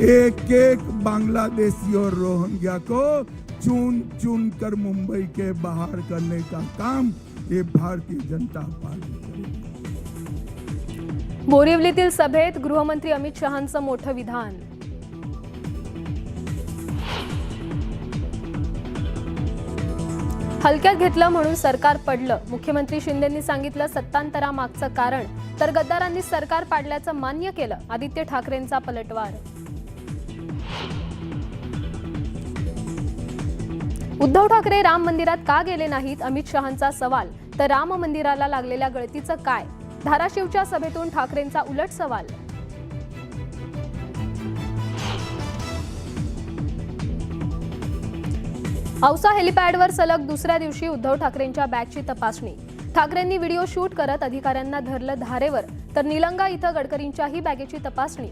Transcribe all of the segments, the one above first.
एक एक बांग्लादेशी और रोहिंग्या को चुन चुन कर मुंबई के बाहर करने का काम ये भारतीय जनता पार्टी करेगी। बोरिवलीतील सभेत गृहमंत्री अमित शहांचं मोठं विधान। हलक्यात घेतलं म्हणून सरकार पडलं। मुख्यमंत्री शिंदेंनी सांगितलं सत्तांतरामागचं कारण, तर गद्दारांनी सरकार पाडल्याचं मान्य केलं। आदित्य ठाकरेंचा पलटवार। उद्धव ठाकरे राम मंदिरात का गेले नाहीत, अमित शहांचा सवाल। तर राम मंदिराला लागलेल्या गळतीचं काय? धाराशिवच्या सभेतून ठाकरेंचा उलट सवाल। औसा हेलिपॅडवर सलग दुसऱ्या दिवशी उद्धव ठाकरेंच्या बॅगची तपासणी। ठाकरेंनी व्हिडिओ शूट करत अधिकाऱ्यांना धरलं धारेवर, तर निलंगा इथं गडकरींच्याही बॅगेची तपासणी।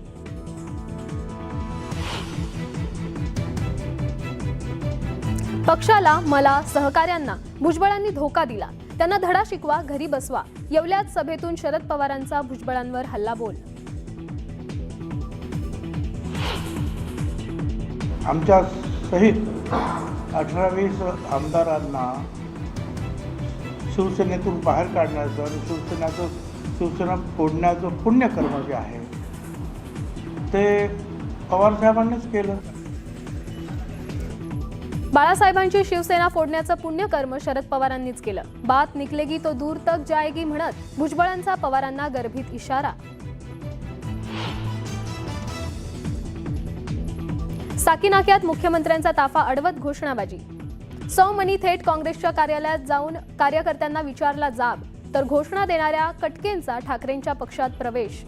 पक्षाला, मला, सहकाऱ्यांना भुजबळांनी धोका दिला, त्यांना धडा शिकवा, घरी बसवा। येवल्यात सभेतून शरद पवारांचा भुजबळांवर हल्लाबोल। आमच्या सहित 18-20 आमदारांना शिवसेनेतून बाहेर काढण्याचं आणि शिवसेना फोडण्याचं पुण्यकर्म जे आहे ते पवारसाहेबांनीच केलं। बाळासाहेबांची शिवसेना फोडण्याचं पुण्यकर्म शरद पवारांनीच केलं। बात निकलेगी तो दूर तक जाएगी म्हणत भुजबळांचा पवारांना गर्भित इशारा। साकीनाक्यात मुख्यमंत्र्यांचा ताफा अडवत घोषणाबाजी। सौ मनी थेट काँग्रेसच्या कार्यालयात जाऊन कार्यकर्त्यांना विचारला जाब, तर घोषणा देणाऱ्या कटकेंचा ठाकरेंच्या पक्षात प्रवेश।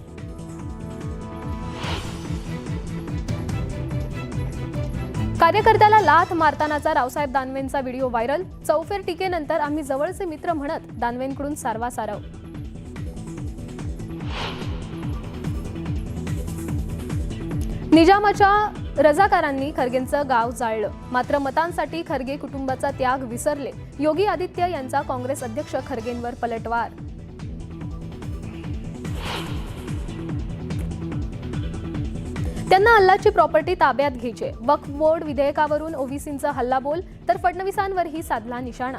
कार्यकर्त्याला लाथ मारतानाचा रावसाहेब दानवेंचा व्हिडिओ व्हायरल। चौफेर टीकेनंतर आम्ही जवळचे मित्र म्हणत दानवेंकडून सारवासारव। निजामाच्या रजाकारांनी खरगेंचं गाव जाळलं, मात्र मतांसाठी खरगे कुटुंबाचा त्याग विसरले। योगी आदित्य यांचा काँग्रेस अध्यक्ष खरगेंवर पलटवार। त्यांना अल्लाची प्रॉपर्टी ताब्यात घ्यायचे। वक्फ बोर्ड विधेयकावरून ओबीसींचा हल्लाबोल, तर फडणवीसांवरही साधला निशाणा।